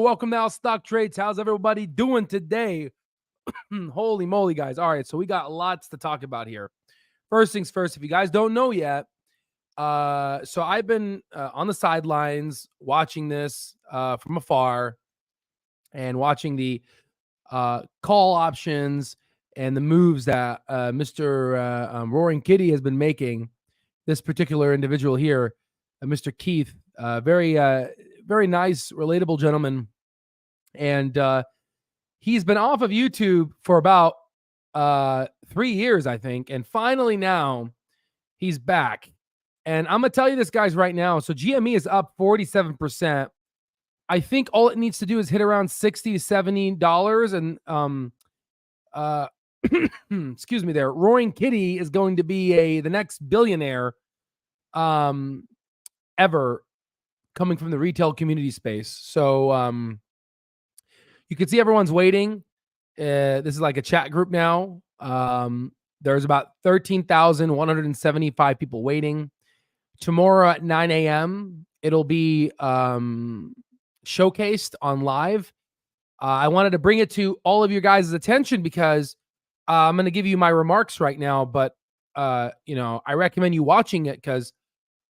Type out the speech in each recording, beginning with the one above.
Welcome to Al Stock Trades. How's everybody doing today? Holy moly, guys. All right, so we got lots to talk about here. First things first, if you guys don't know yet, so I've been on the sidelines watching this from afar and watching the call options and the moves that Mr. Roaring Kitty has been making. This particular individual here, Mr. Keith, very nice, relatable gentleman. And he's been off of YouTube for about 3 years, I think. And finally now he's back. And I'm going to tell you this, guys, right now. So GME is up 47%. I think all it needs to do is hit around $60 to $70. And excuse me there. Roaring Kitty is going to be the next billionaire ever coming from the retail community space. So you can see everyone's waiting. This is like a chat group now. There's about 13,175 people waiting. Tomorrow at 9 a.m., it'll be showcased on live. I wanted to bring it to all of your guys' attention because I'm going to give you my remarks right now, but I recommend you watching it because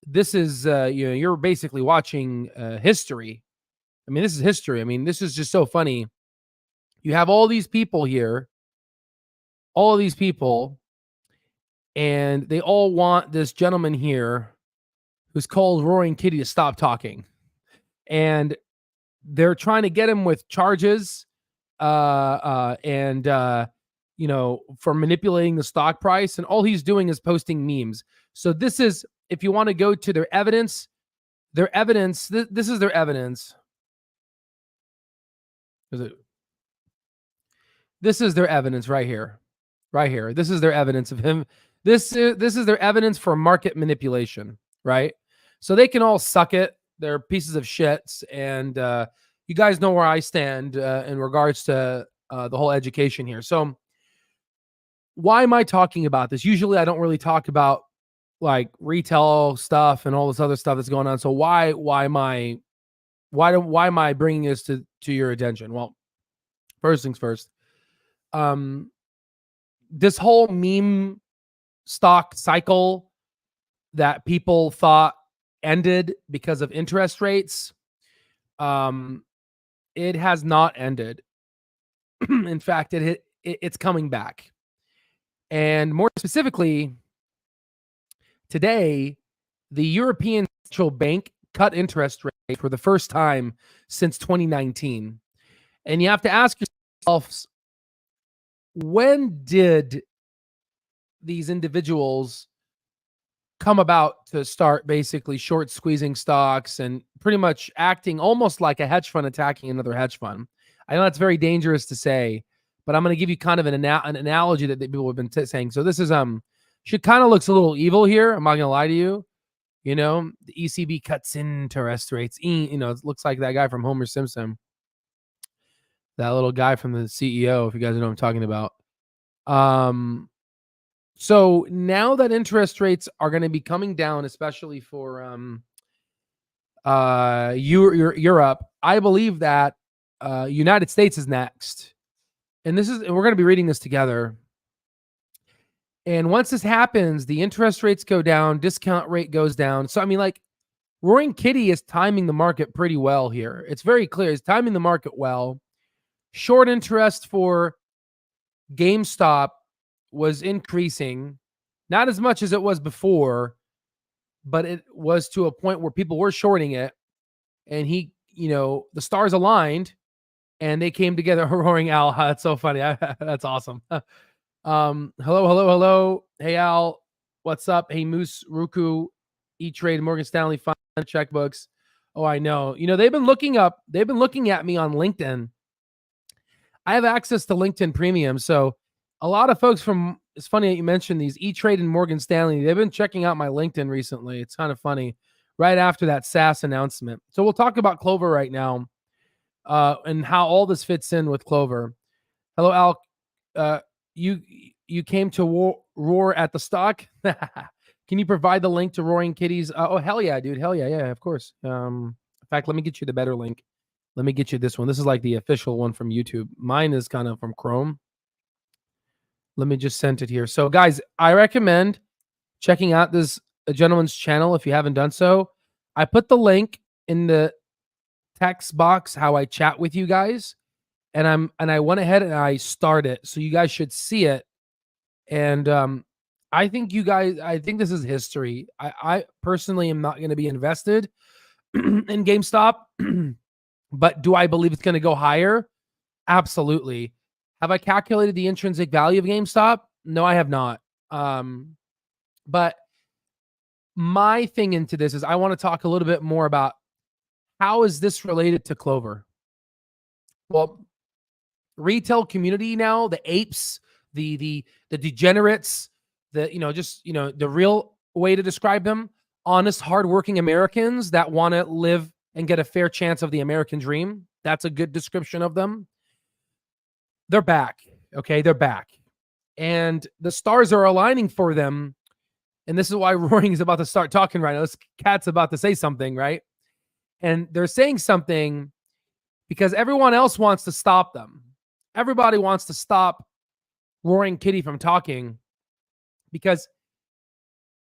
this is you're basically watching history. I mean, this is history. I mean, this is just so funny. You have all these people here, all of these people, and they all want this gentleman here who's called Roaring Kitty to stop talking. And they're trying to get him with charges for manipulating the stock price. And all he's doing is posting memes. So this is, if you want to go to their evidence, this is their evidence. This is their evidence right here. Right here. This is their evidence of him. This is their evidence for market manipulation, right? So they can all suck it. They're pieces of shits. And you guys know where I stand in regards to the whole education here. So why am I talking about this? Usually I don't really talk about like retail stuff and all this other stuff that's going on. So why am I bringing this to your attention? Well, first things first. This whole meme stock cycle that people thought ended because of interest rates, it has not ended. In fact, it's coming back. And more specifically, today, the European Central Bank cut interest rates for the first time since 2019. And you have to ask yourselves, when did these individuals come about to start basically short squeezing stocks and pretty much acting almost like a hedge fund attacking another hedge fund? I know that's very dangerous to say, but I'm going to give you kind of an analogy that people have been saying. So this is she kind of looks a little evil here. I'm not going to lie to you. You know, the ECB cuts interest rates. It looks like that guy from Homer Simpson. That little guy from the CEO, if you guys know what I'm talking about. So now that interest rates are going to be coming down, especially for Europe, I believe that United States is next. And we're going to be reading this together. And once this happens, the interest rates go down, discount rate goes down. So, I mean, like, Roaring Kitty is timing the market pretty well here. It's very clear. He's timing the market well. Short interest for GameStop was increasing, not as much as it was before, but it was to a point where people were shorting it. And the stars aligned and they came together. Roaring Al. That's so funny. That's awesome. Hello. Hey, Al. What's up? Hey, Moose, Ruku, E-Trade, Morgan Stanley, Fund checkbooks. Oh, I know. They've been looking at me on LinkedIn. I have access to LinkedIn Premium. So a lot of folks it's funny that you mentioned these E-Trade and Morgan Stanley. They've been checking out my LinkedIn recently. It's kind of funny right after that SaaS announcement. So we'll talk about Clover right now and how all this fits in with Clover. Hello, Al. You came to roar at the stock. Can you provide the link to Roaring Kitty's? Oh, hell yeah, dude. Hell yeah. Yeah, of course. In fact, let me get you the better link. Let me get you this one. This is like the official one from YouTube. Mine is kind of from Chrome. Let me just send it here. So, guys, I recommend checking out this gentleman's channel if you haven't done so. I put the link in the text box how I chat with you guys, and I went ahead and I started it, so you guys should see it. And I think this is history. I personally am not going to be invested in GameStop, but do I believe it's going to go higher? Absolutely. Have I calculated the intrinsic value of GameStop? No, I have not. But my thing into this is I want to talk a little bit more about how is this related to Clover? Well, retail community now, the apes, the degenerates, the real way to describe them, honest, hardworking Americans that want to live and get a fair chance of the American dream. That's a good description of them. They're back. Okay, they're back. And the stars are aligning for them. And this is why Roaring is about to start talking right now. This cat's about to say something, right? And they're saying something because everyone else wants to stop them. Everybody wants to stop Roaring Kitty from talking because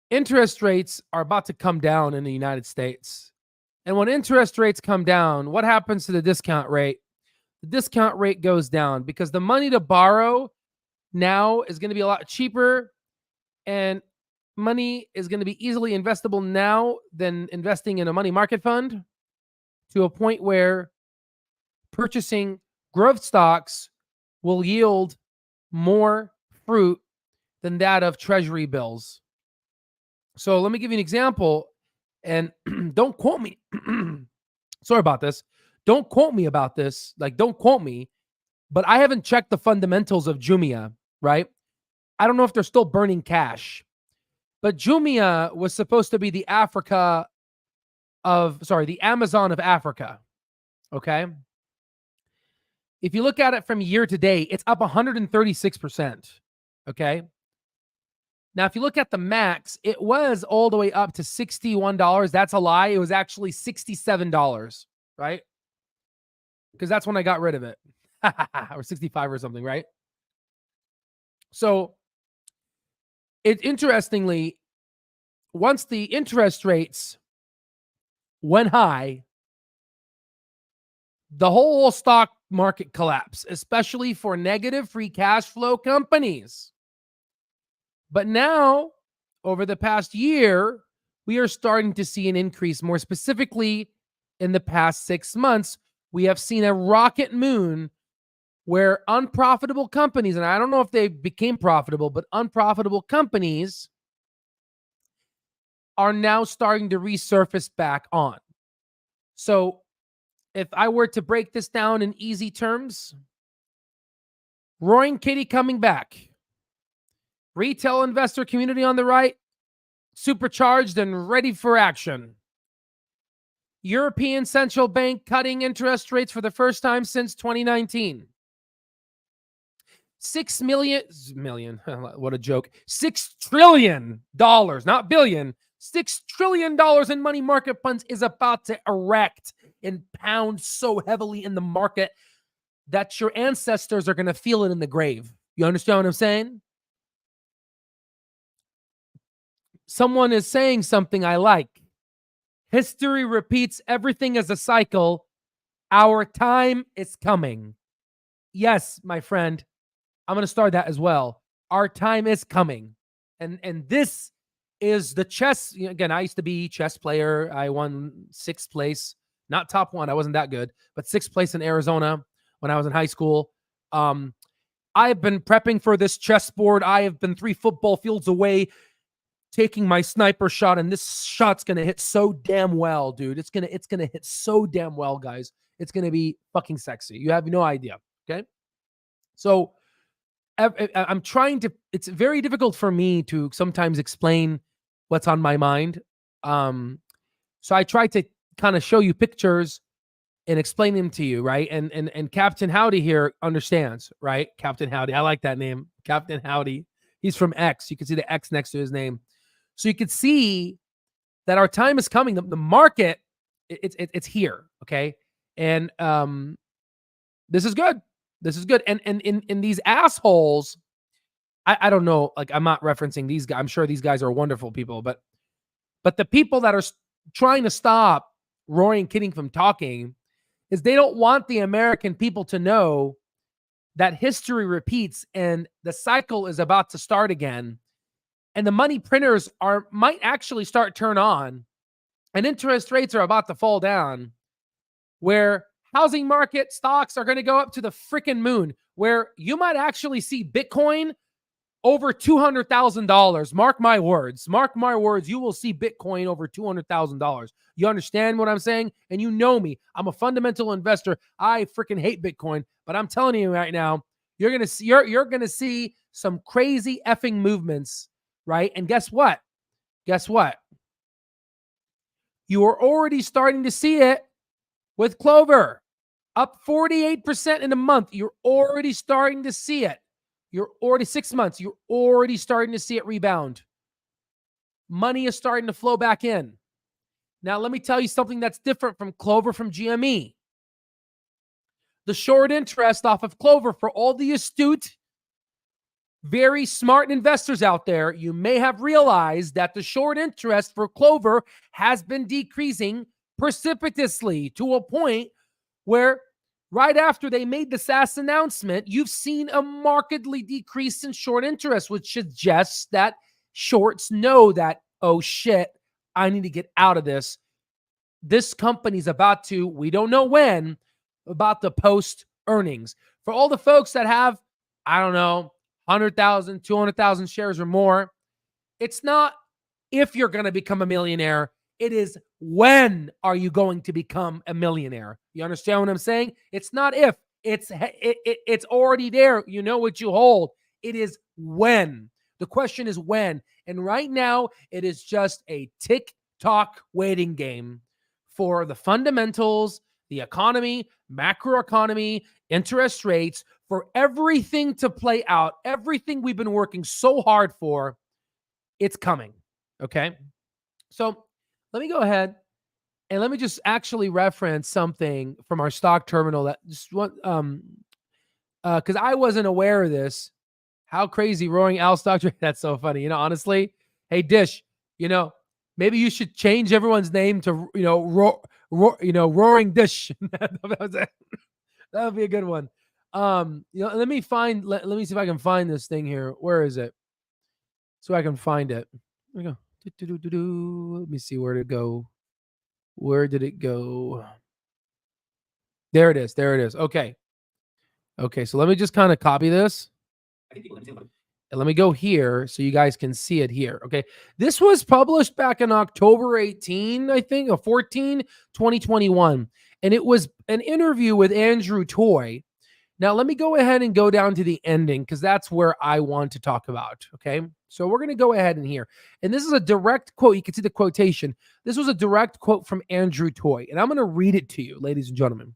interest rates are about to come down in the United States. And when interest rates come down, what happens to the discount rate? The discount rate goes down because the money to borrow now is going to be a lot cheaper, and money is going to be easily investable now than investing in a money market fund, to a point where purchasing growth stocks will yield more fruit than that of treasury bills. So let me give you an example, and don't quote me. Sorry about this. Don't quote me about this. Like, don't quote me, but I haven't checked the fundamentals of Jumia, right? I don't know if they're still burning cash, but Jumia was supposed to be the Amazon of Africa. Okay. If you look at it from year to date, it's up 136%. Okay. Now, if you look at the max, it was all the way up to $61. That's a lie. It was actually $67, right? Because that's when I got rid of it. Or 65 or something, right? So, interestingly, once the interest rates went high, the whole stock market collapsed, especially for negative free cash flow companies. But now, over the past year, we are starting to see an increase. More specifically, in the past 6 months, we have seen a rocket moon where unprofitable companies, and I don't know if they became profitable, but unprofitable companies are now starting to resurface back on. So if I were to break this down in easy terms, Roaring Kitty coming back. Retail investor community on the right, supercharged and ready for action. European Central Bank cutting interest rates for the first time since 2019. $6 million, what a joke. $6 trillion, not billion. $6 trillion in money market funds is about to erect and pound so heavily in the market that your ancestors are going to feel it in the grave. You understand what I'm saying? Someone is saying something I like. History repeats, everything is a cycle. Our time is coming. Yes, my friend, I'm going to start that as well. Our time is coming. And this is the chess. Again, I used to be a chess player. I won 6th place, not top 1. I wasn't that good, but 6th place in Arizona when I was in high school. I've been prepping for this chessboard. I have been 3 football fields away taking my sniper shot, and this shot's going to hit so damn well, dude. It's going to hit so damn well, guys. It's going to be fucking sexy. You have no idea. Okay. So I'm trying to, it's very difficult for me to sometimes explain what's on my mind. So I try to kind of show you pictures and explain them to you. Right. And Captain Howdy here understands, right? Captain Howdy. I like that name. Captain Howdy. He's from X. You can see the X next to his name. So you can see that our time is coming. The market, it's here, okay? And this is good. This is good. And in these assholes, I don't know, like I'm not referencing these guys. I'm sure these guys are wonderful people, but the people that are trying to stop Rory and Kidding from talking is they don't want the American people to know that history repeats and the cycle is about to start again. And the money printers might actually start turn on and interest rates are about to fall down, where housing market stocks are going to go up to the freaking moon, where you might actually see Bitcoin over $200,000. Mark my words. Mark my words. You will see Bitcoin over $200,000. You understand what I'm saying? And you know me. I'm a fundamental investor. I freaking hate Bitcoin, but I'm telling you right now, you're gonna see some crazy effing movements, right? And guess what? Guess what? You are already starting to see it with Clover, up 48% in a month. You're already starting to see it. You're already 6 months. You're already starting to see it rebound. Money is starting to flow back in. Now, let me tell you something that's different from Clover from GME. The short interest off of Clover, for all the astute, very smart investors out there, you may have realized that the short interest for Clover has been decreasing precipitously to a point where right after they made the SaaS announcement, you've seen a markedly decrease in short interest, which suggests that shorts know that, oh shit, I need to get out of this. This company's about to, we don't know when, about to post earnings. For all the folks that have, I don't know, 100,000, 200,000 shares or more, it's not if you're going to become a millionaire. It is when are you going to become a millionaire? You understand what I'm saying? It's not if. It's already there. You know what you hold. It is when. The question is when. And right now, it is just a tick-tock waiting game for the fundamentals, the economy, macroeconomy, interest rates, for everything to play out, everything we've been working so hard for, it's coming. Okay? So let me go ahead and let me just actually reference something from our stock terminal that just one, because I wasn't aware of this. How crazy Roaring Owl stock trade. That's so funny. Honestly, hey Dish, maybe you should change everyone's name to, Roaring Dish. That would be a good one. Let me find. Let me see if I can find this thing here. Where is it? So I can find it. There we go. Let me see where to go. Where did it go? There it is. There it is. Okay. Okay. So let me just kind of copy this. And let me go here so you guys can see it here. Okay. This was published back in October 18, I think, or 14, 2021. And it was an interview with Andrew Toy. Now, let me go ahead and go down to the ending because that's where I want to talk about. Okay. So we're going to go ahead and here. And this is a direct quote. You can see the quotation. This was a direct quote from Andrew Toy. And I'm going to read it to you, ladies and gentlemen.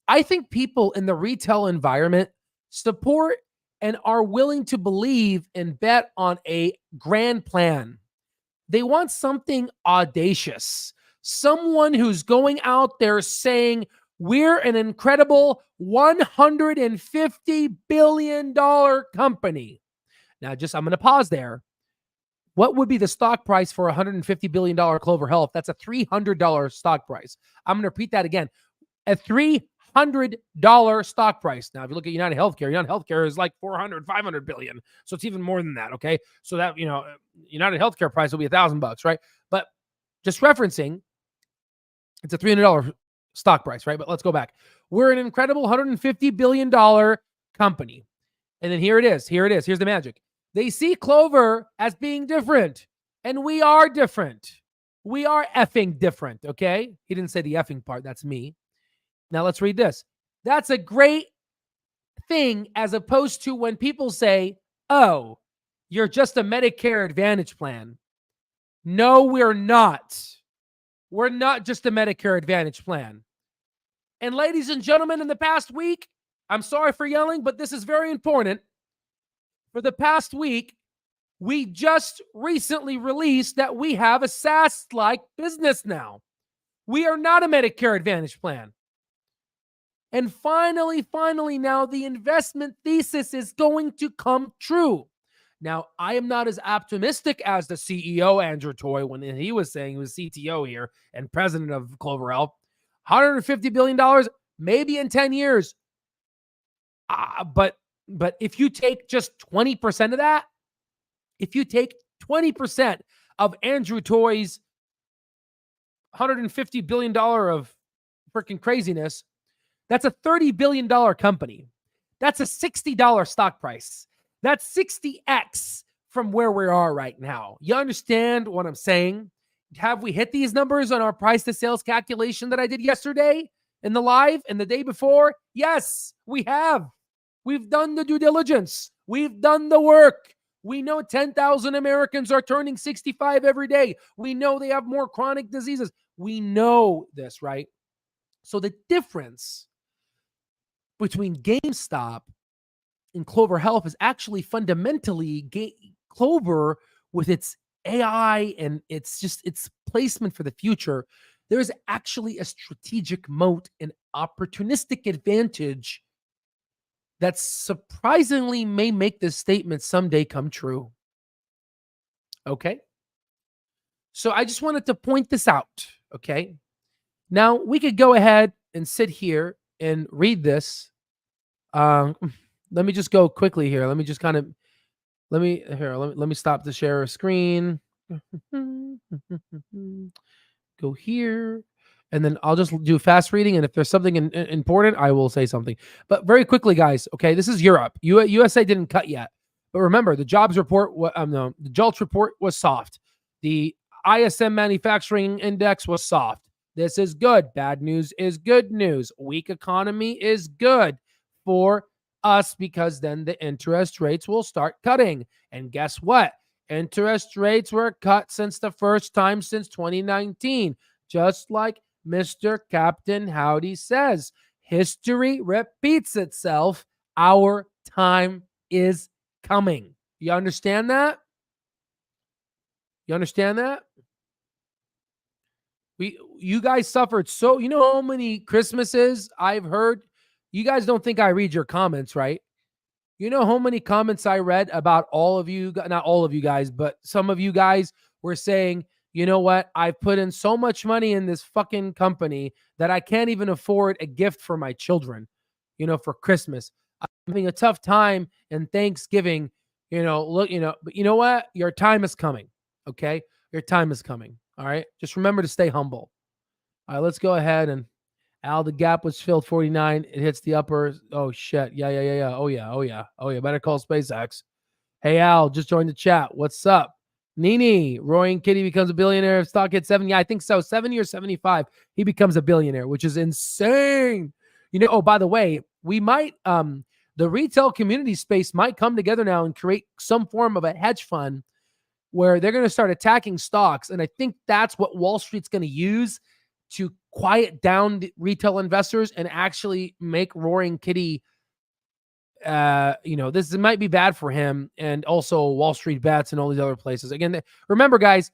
I think people in the retail environment support and are willing to believe and bet on a grand plan. They want something audacious, someone who's going out there saying, we're an incredible $150 billion company. Now, I'm going to pause there. What would be the stock price for $150 billion Clover Health? That's a $300 stock price. I'm going to repeat that again. A $300 stock price. Now, if you look at United Healthcare is like 400, 500 billion. So it's even more than that. Okay. So that, United Healthcare price will be $1,000, right? But just referencing, it's a $300 stock price, right? But let's go back. We're an incredible $150 billion company. And then here it is. Here's the magic. They see Clover as being different. And we are different. We are effing different, okay? He didn't say the effing part. That's me. Now let's read this. That's a great thing as opposed to when people say, oh, you're just a Medicare Advantage plan. No, we're not. We're not just a Medicare Advantage plan. And ladies and gentlemen, in the past week, I'm sorry for yelling, but this is very important. For the past week, we just recently released that we have a SaaS-like business now. We are not a Medicare Advantage plan. And finally, now the investment thesis is going to come true. Now, I am not as optimistic as the CEO, Andrew Toy, when he was saying he was CTO here and president of Clover Health. $150 billion, maybe in 10 years. But if you take just 20% of that, if you take 20% of Andrew Toy's $150 billion of freaking craziness, that's a $30 billion company. That's a $60 stock price. That's 60x from where we are right now. You understand what I'm saying? Have we hit these numbers on our price to sales calculation that I did yesterday in the live and the day before? Yes, we have. We've done the due diligence. We've done the work. We know 10,000 Americans are turning 65 every day. We know they have more chronic diseases. We know this, right? So the difference between GameStop and Clover Health is actually fundamentally Clover with its AI and its placement for the future. There is actually a strategic moat and opportunistic advantage that surprisingly may make this statement someday come true. Okay? So I just wanted to point this out, okay? Now, we could go ahead and sit here and read this. Let me just go quickly here. Let me just kind of let me stop the share screen. Go here. And then I'll just do fast reading. And if there's something important, I will say something. But very quickly, guys, okay, this is Europe. USA didn't cut yet. But remember, the jobs report, the JOLTS report was soft. The ISM manufacturing index was soft. This is good. Bad news is good news. Weak economy is good for us because then the interest rates will start cutting. And guess what? Interest rates were cut since the first time since 2019. Just like Mr. Captain Howdy says, history repeats itself. Our time is coming. You understand that? You understand that? You guys suffered so, you know how many Christmases I've heard? You guys don't think I read your comments, right? You know how many comments I read about all of you, not all of you guys, but some of you guys were saying, you know what? I've put in so much money in this fucking company that I can't even afford a gift for my children, for Christmas. I'm having a tough time in Thanksgiving, but you know what? Your time is coming. Okay. Your time is coming. All right. Just remember to stay humble. All right. Let's go ahead and Al, the gap was filled 49. It hits the upper. Oh shit. Yeah. Oh yeah. Better call SpaceX. Hey Al, just joined the chat. What's up? Nini, Roaring Kitty becomes a billionaire if stock hits 70. Yeah, I think so. 70 or 75. He becomes a billionaire, which is insane. Oh, by the way, we might, the retail community space might come together now and create some form of a hedge fund where they're going to start attacking stocks. And I think that's what Wall Street's going to use to quiet down the retail investors and actually make Roaring Kitty, this might be bad for him and also Wall Street Bets and all these other places. Again, remember, guys,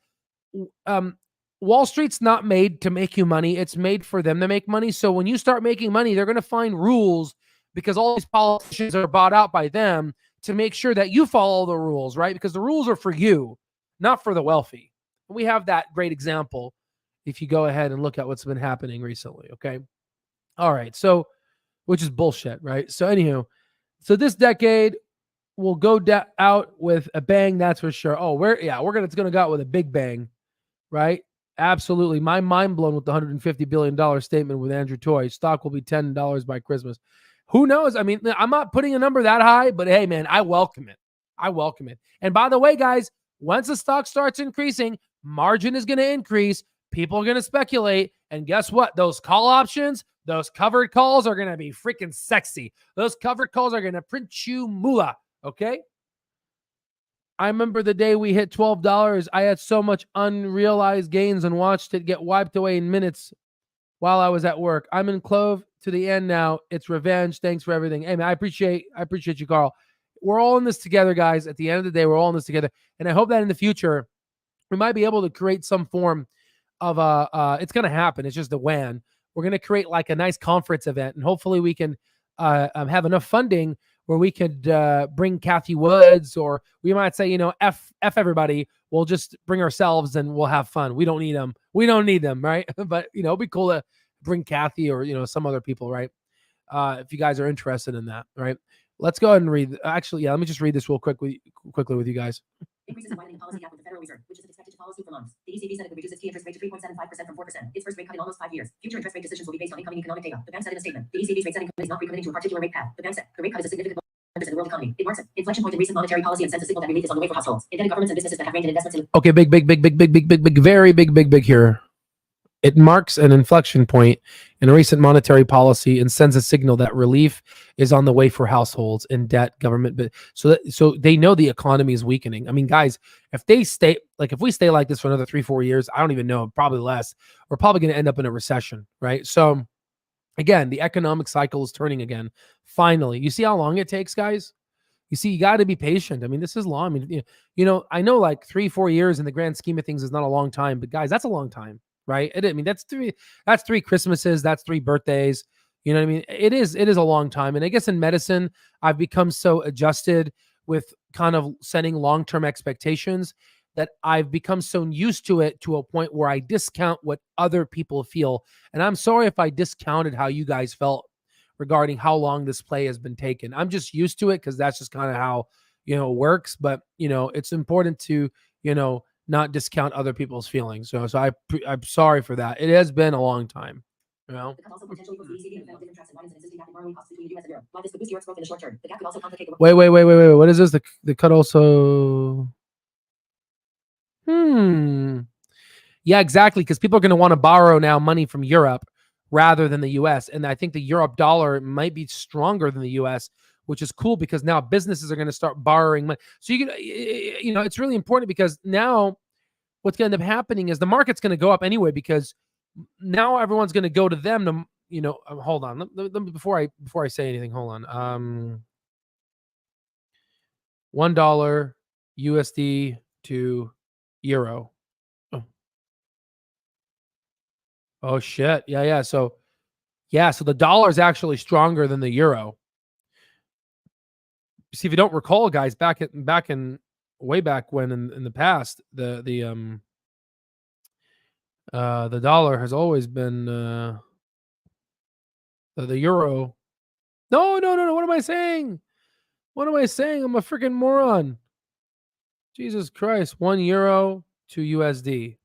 Wall Street's not made to make you money. It's made for them to make money. So when you start making money, they're going to find rules because all these politicians are bought out by them to make sure that you follow the rules, right? Because the rules are for you, not for the wealthy. We have that great example if you go ahead and look at what's been happening recently, okay? All right, so, which is bullshit, right? So anywho, so this decade will go out with a bang, that's for sure. Oh, it's gonna go out with a big bang, right? Absolutely. My mind blown with the $150 billion statement with Andrew Toy. Stock will be $10 by Christmas. Who knows? I mean, I'm not putting a number that high, but hey, man, I welcome it. And by the way, guys, once the stock starts increasing, margin is going to increase. People are going to speculate. And guess what? Those call options, those covered calls are going to be freaking sexy. Those covered calls are going to print you moolah. Okay? I remember the day we hit $12. I had so much unrealized gains and watched it get wiped away in minutes while I was at work. I'm in Clove to the end now. It's revenge. Thanks for everything. Hey, man, I appreciate you, Carl. We're all in this together, guys. At the end of the day, we're all in this together. And I hope that in the future, we might be able to create some form of it's going to happen. It's just the when we're going to create like a nice conference event, and hopefully we can have enough funding where we could bring Kathy Woods, or we might say, F everybody. We'll just bring ourselves and we'll have fun. We don't need them. Right? But, it'd be cool to bring Kathy or, some other people, right? If you guys are interested in that, right? Let's go ahead and read. Actually, let me just read this quickly with you guys. Increases in widening policy gap with the Federal Reserve, which is expected to follow suit for months. The ECB said it would reduce its key interest rate to 3.75% from 4%. Its first rate cut in almost 5 years. Future interest rate decisions will be based on incoming economic data. The bank said in a statement, the ECB's rate setting is not recommitting to a particular rate path. The bank said the rate cut is a significant in the world economy. It marks an inflection point in recent monetary policy and sends a signal that relief is on the way for households, indebted governments, and businesses that have reined in investments in. Okay, big, very big here. It marks an inflection point in recent monetary policy and sends a signal that relief is on the way for households in debt, government. But so they know the economy is weakening. I mean, guys, if we stay like this for another 3-4 years, I don't even know, probably less, we're probably going to end up in a recession, right? So again, the economic cycle is turning again. Finally, you see how long it takes, guys? You see, you got to be patient. I mean, this is long. I mean, I know like 3-4 years in the grand scheme of things is not a long time, but guys, that's a long time. Right. I mean, that's 3 Christmases. That's 3 birthdays. You know what I mean? It is a long time. And I guess in medicine, I've become so adjusted with kind of setting long-term expectations that I've become so used to it to a point where I discount what other people feel. And I'm sorry if I discounted how you guys felt regarding how long this play has been taken. I'm just used to it because that's just kind of how, it works. But, it's important to, not discount other people's feelings. So I'm sorry for that. It has been a long time. Wait. What is this? The cut also. Yeah, exactly. Because people are going to want to borrow now money from Europe rather than the US. And I think the Europe dollar might be stronger than the US, which is cool because now businesses are going to start borrowing money. So you can, it's really important because now what's going to end up happening is the market's going to go up anyway because now everyone's going to go to them to, hold on. Let me, before I say anything, hold on. $1 USD to euro. Oh shit. Yeah. So the dollar is actually stronger than the euro. See, if you don't recall, guys, way back when in the past, the dollar has always been the euro. No. What am I saying? I'm a freaking moron. Jesus Christ. €1 to USD.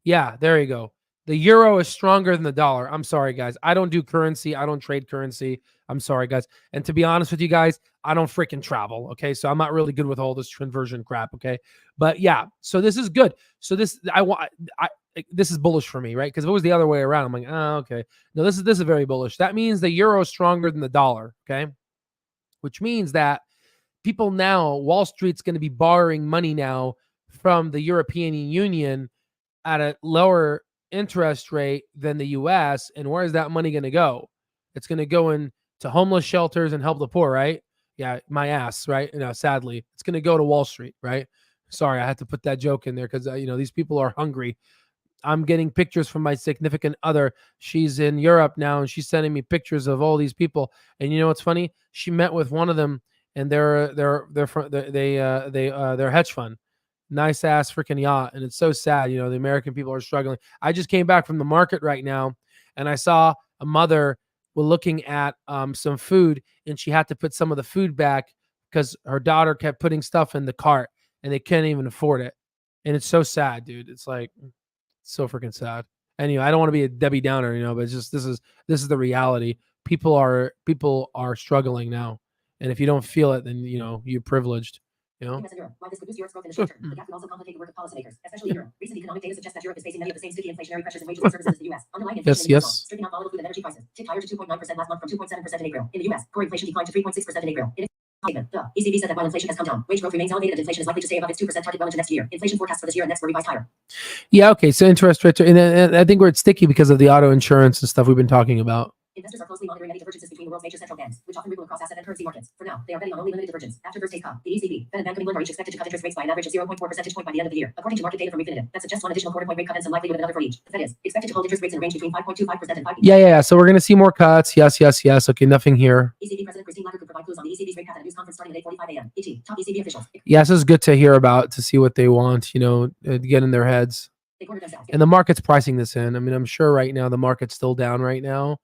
Yeah, there you go. The euro is stronger than the dollar. I'm sorry, guys. I don't do currency. I don't trade currency. I'm sorry, guys. And to be honest with you guys, I don't freaking travel. Okay. So I'm not really good with all this conversion crap. Okay. But yeah, so this is good. So this is bullish for me, right? Because if it was the other way around, I'm like, oh, okay. No, this is very bullish. That means the euro is stronger than the dollar. Okay. Which means that people now, Wall Street's going to be borrowing money now from the European Union at a lower interest rate than the US. And where is that money going to go? It's going to go into homeless shelters and help the poor, right? Yeah, my ass, right? Sadly, it's going to go to Wall Street, right? Sorry, I had to put that joke in there because, these people are hungry. I'm getting pictures from my significant other. She's in Europe now, and she's sending me pictures of all these people. And you know what's funny? She met with one of them, and they're hedge fund. Nice ass freaking yacht. And it's so sad. The American people are struggling. I just came back from the market right now and I saw a mother looking at some food, and she had to put some of the food back because her daughter kept putting stuff in the cart and they couldn't even afford it. And it's so sad, dude. It's like so freaking sad. Anyway, I don't want to be a Debbie Downer, but it's just this is the reality. People are struggling now. And if you don't feel it, then you're privileged. Why this could boost Europe's growth in the short term. The gap could also complicate the work of policymakers, especially Europe. Recent economic data suggests that Europe is facing many of the same sticky inflationary pressures in wages and services as the US. Underlying inflation is stripping out volatile food and energy prices ticked higher to 2.9% last month from 2.7% in April. In the US, core inflation declined to 3.6% in April. ECB said that while inflation has come down, wage growth remains elevated and inflation is likely to stay above its 2% target well into next year. Inflation forecasts for this year and next were revised higher. Yeah, okay. So interest rates, and I think we're sticky because of the auto insurance and stuff we've been talking about. Investors are closely monitoring any divergences between the world's major central banks, which often ripple across asset and currency markets. For now, they are betting on only limited divergence. After first take cut, the ECB, Fed and Bank of England are each expected to cut interest rates by an average of 0.4 percentage point by the end of the year, according to market data from Refinitiv. That suggests one additional quarter point rate cut and some likelihood of another for each. The Fed is expected to hold interest rates in a range between 5.25% and 5. Yeah. So we're gonna see more cuts. Yes. Okay, nothing here. ECB President Christine Lagarde could provide clues on the ECB's rate cut at a news conference starting at 8:45 a.m. ET. Top ECB officials. Yes, this is good to hear about, to see what they want, to get in their heads. And the market's pricing this in. I mean, I'm sure right now the market's still down right now,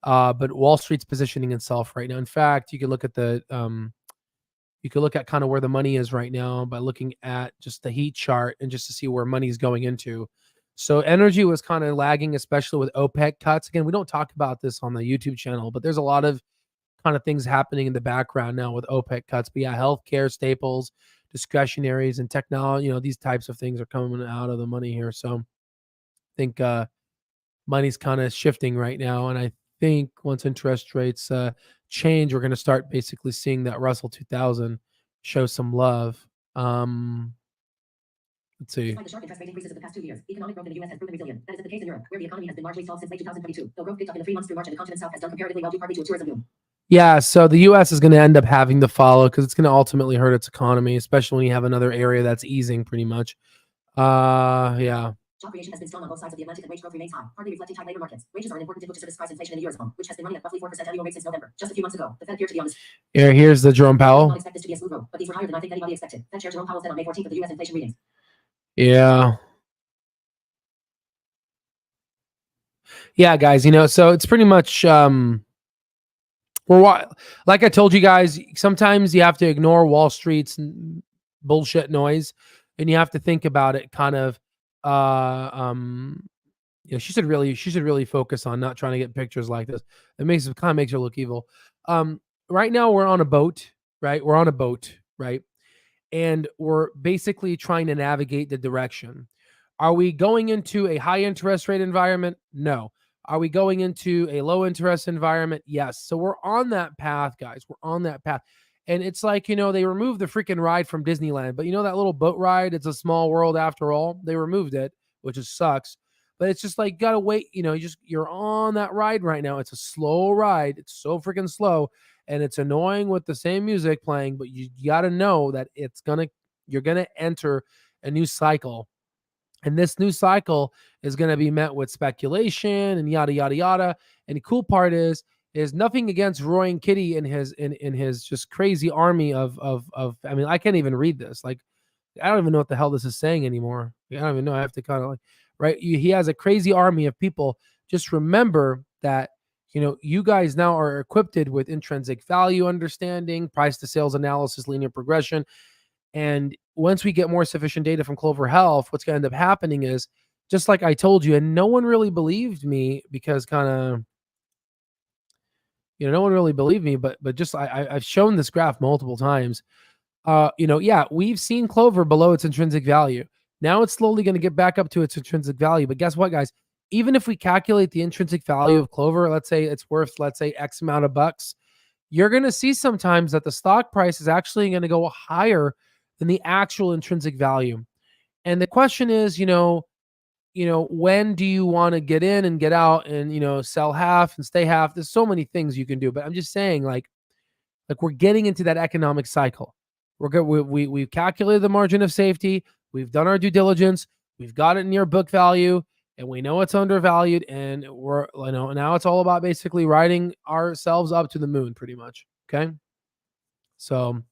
but Wall Street's positioning itself right now. In fact, you could look at kind of where the money is right now by looking at just the heat chart and just to see where money's going into. So energy was kind of lagging, especially with OPEC cuts. Again, we don't talk about this on the YouTube channel, but there's a lot of kind of things happening in the background now with OPEC cuts. But yeah, healthcare, staples, discretionaries, and technology, these types of things are coming out of the money here. So I think money's kind of shifting right now. And I think once interest rates change, we're going to start basically seeing that Russell 2000 show some love. Let's see. Despite the sharp interest rate increases of the past 2 years, economic growth in the U.S. has proven resilient. That isn't the case in Europe, where the economy has been largely stalled since late 2022. Though growth picked up in the 3 months through March, and the continent south has done comparatively well due partly to a tourism boom. Yeah, so the U.S. is going to end up having to follow because it's going to ultimately hurt its economy, especially when you have another area that's easing pretty much. Yeah. Job creation has been strong on both sides of the Atlantic and wage growth remains high, partly reflecting tight labor markets. Wages are an important input to service price inflation in the Eurozone, which has been running at roughly 4% annual rate since November. Just a few months ago, the Fed appeared to be on this. Yeah, here's the Jerome I did Powell. not expect this to be a smooth growth, but these were higher than I think anybody expected. Fed Chair Jerome Powell said on May 14th of the U.S. inflation readings. Yeah, guys, so it's pretty much like I told you guys, sometimes you have to ignore Wall Street's bullshit noise and you have to think about it kind of she should really focus on not trying to get pictures like this. It kind of makes her look evil. Right now we're on a boat, right? Right? And we're basically trying to navigate the direction. Are we going into a high interest rate environment? No. Are we going into a low interest environment? Yes. So we're on that path, guys. We're on that path. And it's like, they removed the freaking ride from Disneyland, but that little boat ride, it's a small world after all. They removed it, which just sucks. But it's just like, gotta wait, you're on that ride right now. It's a slow ride. It's so freaking slow. And it's annoying with the same music playing, but you gotta know that you're gonna enter a new cycle. And this new cycle is going to be met with speculation and yada, yada, yada. And the cool part is nothing against Roy and Kitty and his just crazy army of, I mean, I can't even read this. Like, I don't even know what the hell this is saying anymore. I don't even know. I have to kind of right. He has a crazy army of people. Just remember that, you guys now are equipped with intrinsic value understanding, price to sales analysis, linear progression. And once we get more sufficient data from Clover Health, what's going to end up happening is, just like I told you, and no one really believed me because no one really believed me, but just I've shown this graph multiple times. We've seen Clover below its intrinsic value. Now it's slowly going to get back up to its intrinsic value. But guess what, guys? Even if we calculate the intrinsic value of Clover, let's say it's worth, X amount of bucks, you're going to see sometimes that the stock price is actually going to go higher than the actual intrinsic value. And the question is, when do you want to get in and get out and, sell half and stay half? There's so many things you can do, but I'm just saying like we're getting into that economic cycle. We've calculated the margin of safety. We've done our due diligence. We've got it near book value and we know it's undervalued. And we're, now it's all about basically riding ourselves up to the moon pretty much. Okay. So,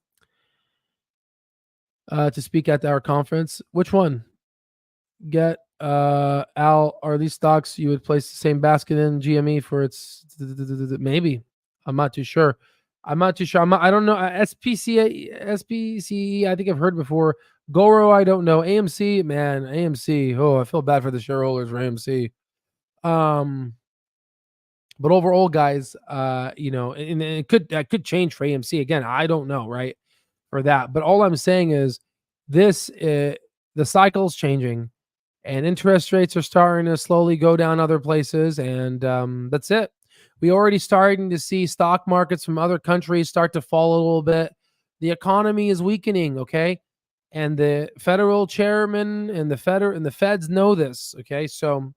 to speak at our conference. Which one? Get Al, are these stocks you would place the same basket in GME for its maybe? I'm not too sure. I don't know. SPCE, I think I've heard before. Goro, I don't know. AMC, man, AMC. Oh, I feel bad for the shareholders for AMC. But overall, guys, and it could change for AMC again. I don't know, right? For that. But all I'm saying is the cycle's changing and interest rates are starting to slowly go down other places. And that's it. We already starting to see stock markets from other countries start to fall a little bit. The economy is weakening. Okay. And the federal chairman and the feds know this. Okay. So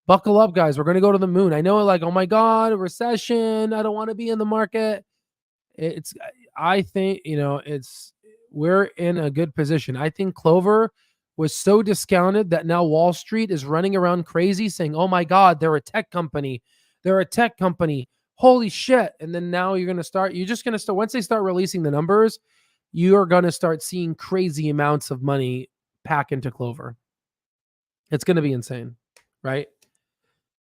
Buckle up, guys. We're going to go to the moon. I know, like, oh my God, a recession. I don't want to be in the market. I think, we're in a good position. I think Clover was so discounted that now Wall Street is running around crazy saying, oh my God, they're a tech company. They're a tech company. Holy shit. And then now you're just going to start, once they start releasing the numbers, you're going to start seeing crazy amounts of money pack into Clover. It's going to be insane, right?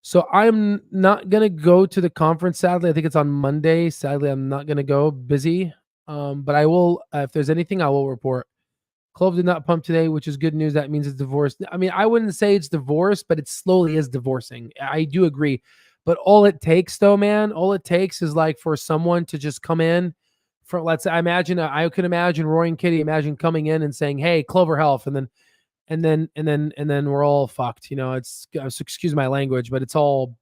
So I'm not going to go to the conference, sadly. I think it's on Monday. Sadly, I'm not going to go, busy. But I will, if there's anything, I will report. Clove did not pump today, which is good news. That means it's divorced. I mean, I wouldn't say it's divorced, but it slowly is divorcing. I do agree. But all it takes, though, man, all it takes is like for someone to just come in for, let's say, I could imagine Roy and Kitty coming in and saying, hey, Clover Health. And then we're all fucked. It's, excuse my language, but it's all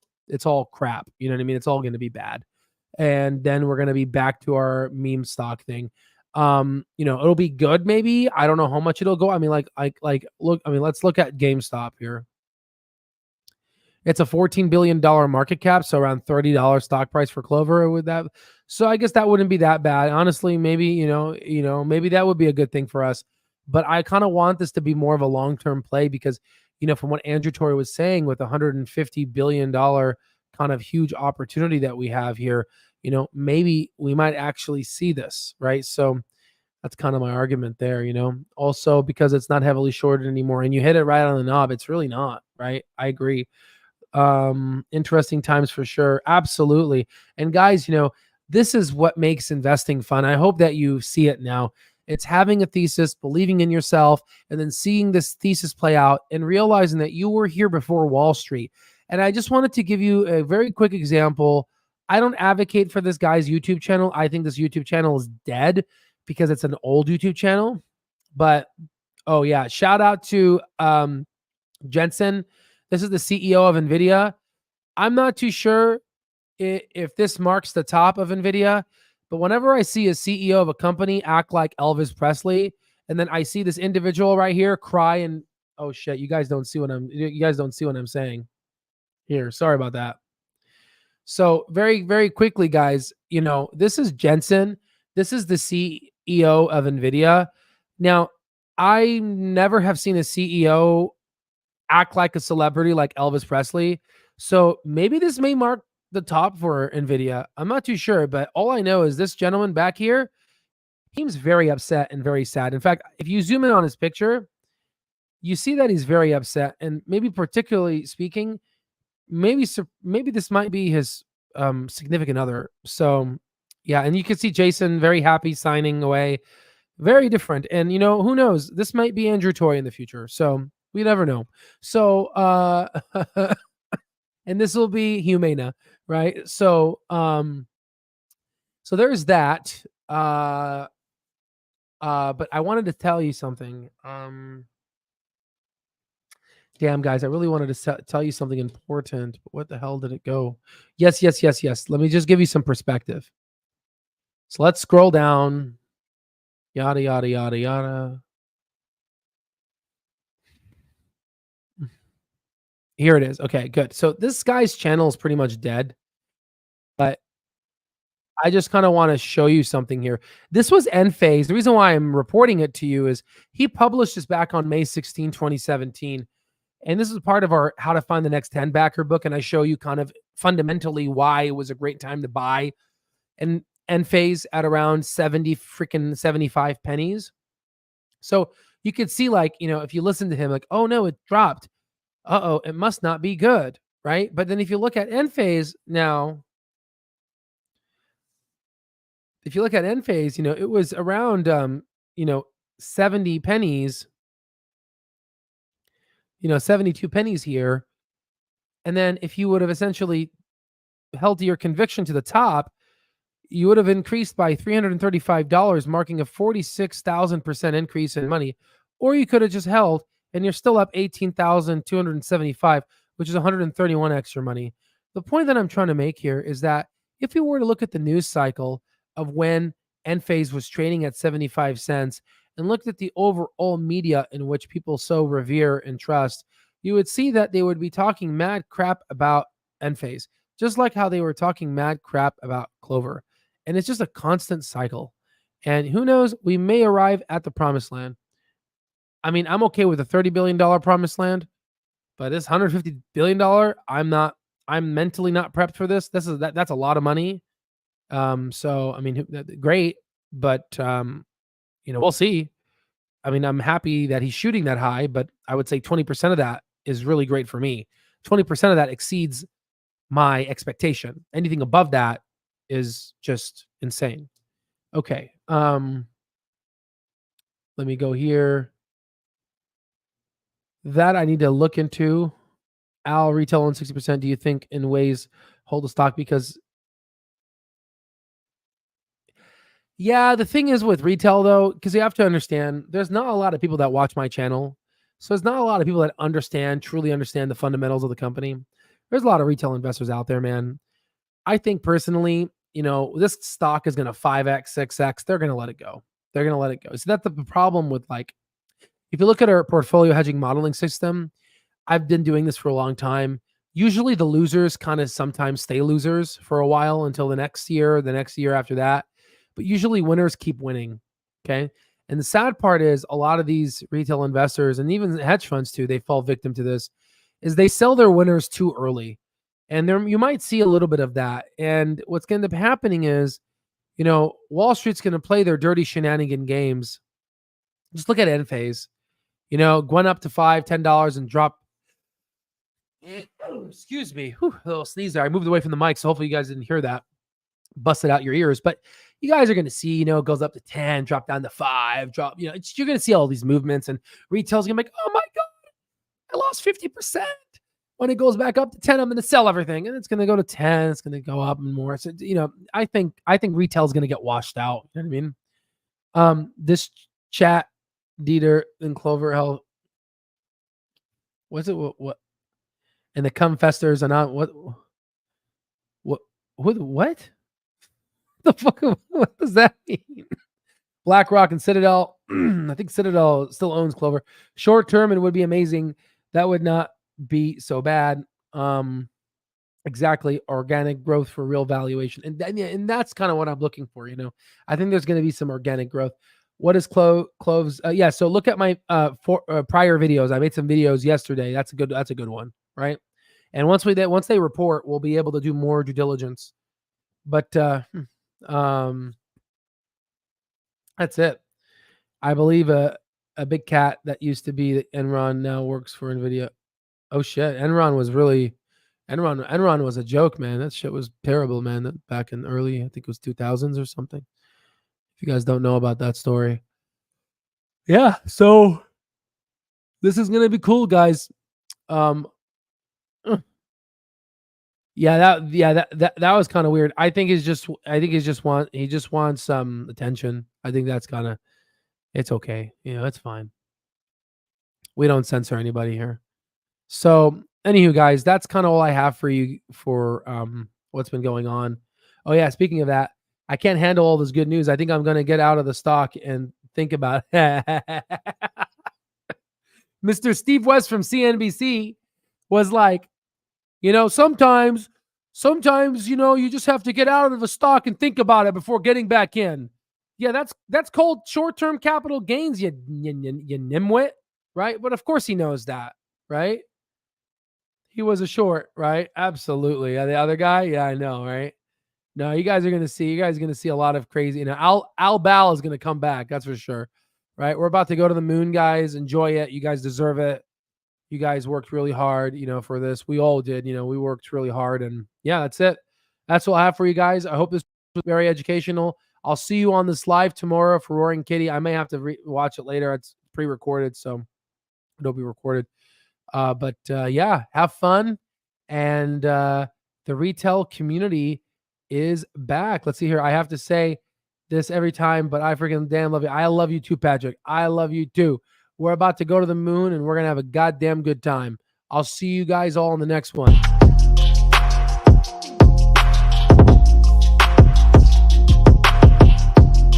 crap. You know what I mean? It's all going to be bad. And then we're going to be back to our meme stock thing. It'll be good. Maybe, I don't know how much it'll go. I mean, let's look at GameStop here. It's a $14 billion market cap. So around $30 stock price for Clover with that. So I guess that wouldn't be that bad. Honestly, maybe, maybe that would be a good thing for us. But I kind of want this to be more of a long-term play because, from what Andrew Torrey was saying with $150 billion kind of huge opportunity that we have here, maybe we might actually see this, right? So that's kind of my argument there, also because it's not heavily shorted anymore and you hit it right on the knob. It's really not, right? I agree. Interesting times for sure. Absolutely. And guys, this is what makes investing fun. I hope that you see it now. It's having a thesis, believing in yourself, and then seeing this thesis play out and realizing that you were here before Wall Street. And I just wanted to give you a very quick example. I don't advocate for this guy's YouTube channel. I think this YouTube channel is dead because it's an old YouTube channel. But, oh yeah, shout out to Jensen. This is the CEO of NVIDIA. I'm not too sure if this marks the top of NVIDIA, but whenever I see a CEO of a company act like Elvis Presley, and then I see this individual right here cry and, oh shit, you guys don't see what I'm saying here. Sorry about that. So very, very quickly, guys, this is Jensen. This is the CEO of NVIDIA. Now, I never have seen a CEO act like a celebrity like Elvis Presley. So maybe this may mark the top for NVIDIA. I'm not too sure, but all I know is this gentleman back here, he's very upset and very sad. In fact, if you zoom in on his picture, you see that he's very upset. And maybe particularly speaking, maybe this might be his significant other. So yeah, and you can see Jason very happy signing away. Very different. And who knows? This might be Andrew Toy in the future. So we never know. So and this will be Humana, right? So so there's that. But I wanted to tell you something. Damn, guys, I really wanted to tell you something important. But what the hell did it go? Yes. Let me just give you some perspective. So let's scroll down. Yada, yada, yada, yada. Here it is. Okay, good. So this guy's channel is pretty much dead. But I just kind of want to show you something here. This was Enphase. The reason why I'm reporting it to you is he published this back on May 16, 2017. And this is part of our How to Find the Next 10 Backer book. And I show you kind of fundamentally why it was a great time to buy and Enphase at around 75 pennies. So you could see, like, if you listen to him, like, oh no, it dropped. Uh-oh, it must not be good, right? But then if you look at Enphase now, if you look at Enphase, it was around 70 pennies, 72 pennies here. And then if you would have essentially held to your conviction to the top, you would have increased by $335, marking a 46,000% increase in money. Or you could have just held and you're still up 18,275, which is 131 extra money. The point that I'm trying to make here is that if you were to look at the news cycle of when Enphase was trading at 75 cents and looked at the overall media in which people so revere and trust, you would see that they would be talking mad crap about Enphase, just like how they were talking mad crap about Clover. And it's just a constant cycle. And who knows, we may arrive at the promised land. I mean, I'm okay with a $30 billion promised land, but this $150 billion, I'm mentally not prepped for this. That's a lot of money. So I mean, great, but we'll see. I mean, I'm happy that he's shooting that high, but I would say 20% of that is really great for me. 20% of that exceeds my expectation. Anything above that is just insane. Okay. Let me go here. That I need to look into. Al, retail on 60%. Do you think in ways hold the stock? Because yeah, the thing is with retail though, because you have to understand, there's not a lot of people that watch my channel. So there's not a lot of people that truly understand the fundamentals of the company. There's a lot of retail investors out there, man. I think personally, this stock is going to 5x, 6x. They're going to let it go. They're going to let it go. So that's the problem with if you look at our portfolio hedging modeling system, I've been doing this for a long time. Usually the losers kind of sometimes stay losers for a while until the next year after that. But usually winners keep winning. Okay. And the sad part is a lot of these retail investors and even hedge funds too, they fall victim to this, is they sell their winners too early. And you might see a little bit of that. And what's going to end up happening is, Wall Street's going to play their dirty shenanigan games. Just look at Enphase. Went up to $5, $10 and dropped. Excuse me. Whew, a little sneeze there. I moved away from the mic, so hopefully you guys didn't hear that. Busted out your ears. But you guys are going to see, it goes up to 10, drop down to 5, drop, you're going to see all these movements, and retail's going to be like, oh my God, I lost 50%. When it goes back up to 10, I'm going to sell everything, and it's going to go to 10. It's going to go up and more. So, I think retail is going to get washed out. You know what I mean? This chat, Dieter and Clover Health. What's it? What? And the cum festers are not what? The fuck? What does that mean? BlackRock and Citadel. I think Citadel still owns Clover. Short term, it would be amazing. That would not be so bad. Exactly. Organic growth for real valuation. And that's kind of what I'm looking for. I think there's going to be some organic growth. What is Clove's? Yeah. So look at my prior videos. I made some videos yesterday. That's a good one. Right. And once they report, we'll be able to do more due diligence. But, that's it. I believe a big cat that used to be Enron now works for NVIDIA. Oh shit. Enron was a joke, man. That shit was terrible, man. Back in early, I think it was 2000s or something. If you guys don't know about that story. Yeah. So this is going to be cool, guys. Yeah, that was kind of weird. I think he just wants some attention. I think that's it's okay. It's fine. We don't censor anybody here. So, anywho, guys, that's kind of all I have for you for what's been going on. Oh yeah, speaking of that, I can't handle all this good news. I think I'm going to get out of the stock and think about it. Mr. Steve West from CNBC was like, sometimes, you just have to get out of the stock and think about it before getting back in. Yeah, that's called short-term capital gains, you nimwit, right? But of course he knows that, right? He was a short, right? Absolutely. The other guy, yeah, I know, right? No, you guys are going to see a lot of crazy, Al Bal is going to come back, that's for sure, right? We're about to go to the moon, guys. Enjoy it. You guys deserve it. You guys worked really hard, for this. We all did, we worked really hard. And yeah, that's it. That's all I have for you guys. I hope this was very educational. I'll see you on this live tomorrow for Roaring Kitty. I may have to watch it later. It's pre-recorded, so it'll be recorded. But yeah, have fun. And the retail community is back. Let's see here. I have to say this every time, but I freaking damn love you. I love you too, Patrick. I love you too. We're about to go to the moon and we're going to have a goddamn good time. I'll see you guys all in the next one.